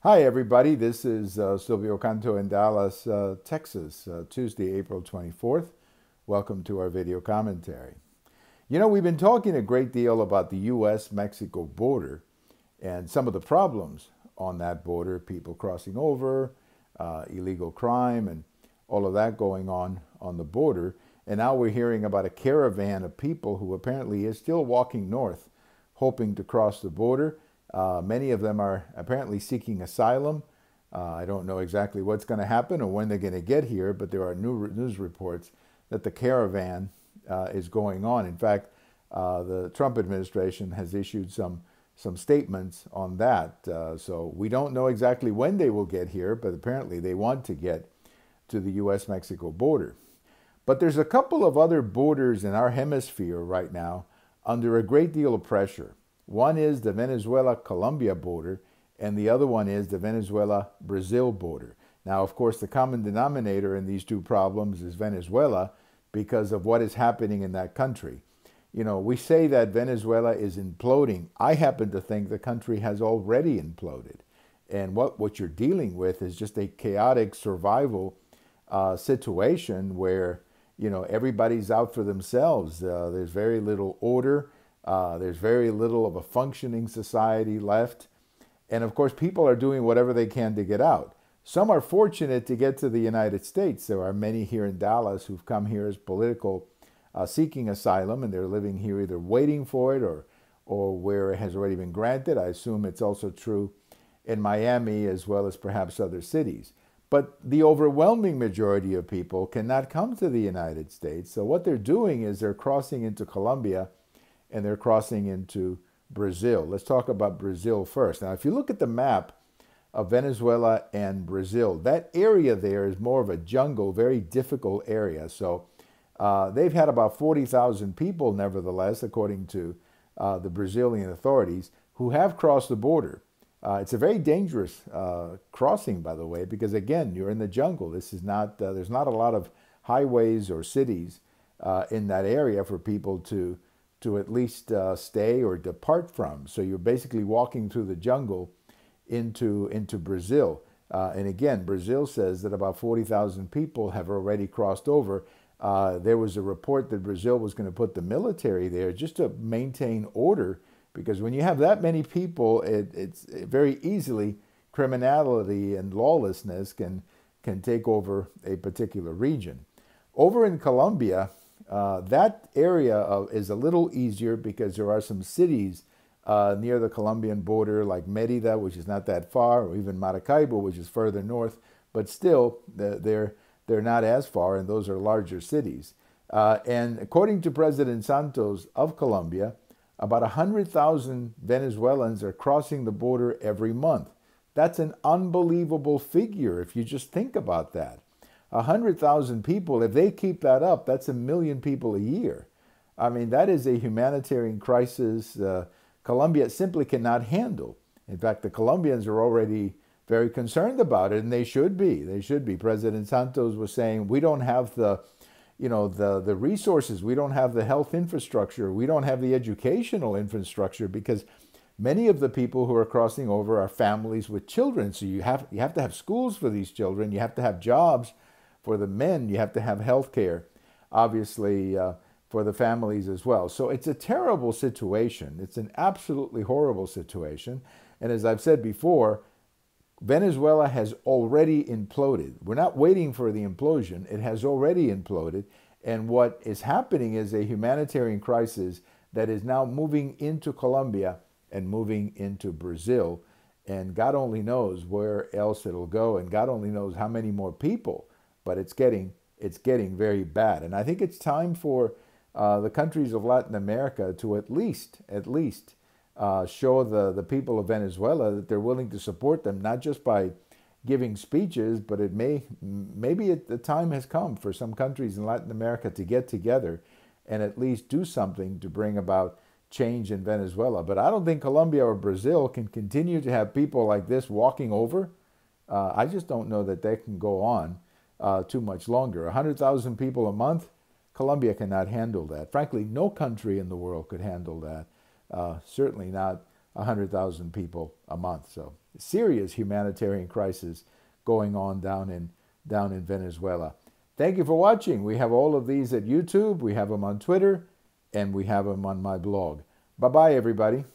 Hi, everybody. This is Silvio Canto in Dallas, Texas, Tuesday, April 24th. Welcome to our video commentary. You know, we've been talking a great deal about the U.S.-Mexico border and some of the problems on that border, people crossing over, illegal crime, and all of that going on the border. And now we're hearing about a caravan of people who apparently is still walking north, hoping to cross the border. Many of them are apparently seeking asylum. I don't know exactly what's going to happen or when they're going to get here, but there are news reports that the caravan is going on. In fact, the Trump administration has issued some statements on that. So we don't know exactly when they will get here, but apparently they want to get to the U.S.-Mexico border. But there's a couple of other borders in our hemisphere right now under a great deal of pressure. One is the Venezuela-Colombia border, and the other one is the Venezuela-Brazil border. Now, of course, the common denominator in these two problems is Venezuela because of what is happening in that country. You know, we say that Venezuela is imploding. I happen to think the country has already imploded. And what you're dealing with is just a chaotic survival situation where, you know, everybody's out for themselves. There's very little order. There's very little of a functioning society left. And of course, people are doing whatever they can to get out. Some are fortunate to get to the United States. There are many here in Dallas who've come here as political seeking asylum, and they're living here either waiting for it or where it has already been granted. I assume it's also true in Miami as well as perhaps other cities. But the overwhelming majority of people cannot come to the United States. So what they're doing is they're crossing into Colombia and they're crossing into Brazil. Let's talk about Brazil first. Now, if you look at the map of Venezuela and Brazil, that area there is more of a jungle, very difficult area. So they've had about 40,000 people, nevertheless, according to the Brazilian authorities, who have crossed the border. It's a very dangerous crossing, by the way, because, again, you're in the jungle. This is not, there's not a lot of highways or cities in that area for people to at least stay or depart from. So you're basically walking through the jungle into Brazil. And again, Brazil says that about 40,000 people have already crossed over. There was a report that Brazil was going to put the military there just to maintain order, because when you have that many people, it's very easily criminality and lawlessness can take over a particular region. Over in Colombia, that area is a little easier because there are some cities near the Colombian border, like Merida, which is not that far, or even Maracaibo, which is further north, but still they're not as far, and those are larger cities. And according to President Santos of Colombia, about 100,000 Venezuelans are crossing the border every month. That's an unbelievable figure if you just think about that. 100,000 people, if they keep that up, that's 1 million people a year. I mean, that is a humanitarian crisis Colombia simply cannot handle. In fact, the Colombians are already very concerned about it, and they should be. They should be. President Santos was saying, we don't have the resources, we don't have the health infrastructure, we don't have the educational infrastructure, because many of the people who are crossing over are families with children. So you have to have schools for these children, you have to have jobs for the men, you have to have health care, obviously, for the families as well. So it's a terrible situation. It's an absolutely horrible situation. And as I've said before, Venezuela has already imploded. We're not waiting for the implosion. It has already imploded. And what is happening is a humanitarian crisis that is now moving into Colombia and moving into Brazil. And God only knows where else it'll go, and God only knows how many more people. But it's getting very bad. And I think it's time for the countries of Latin America to at least show the people of Venezuela that they're willing to support them, not just by giving speeches, but maybe the time has come for some countries in Latin America to get together and at least do something to bring about change in Venezuela. But I don't think Colombia or Brazil can continue to have people like this walking over. I just don't know that they can go on too much longer. 100,000 people a month, Colombia cannot handle that. Frankly, no country in the world could handle that. Certainly not 100,000 people a month. So serious humanitarian crisis going on down in Venezuela. Thank you for watching. We have all of these at YouTube. We have them on Twitter, and we have them on my blog. Bye-bye, everybody.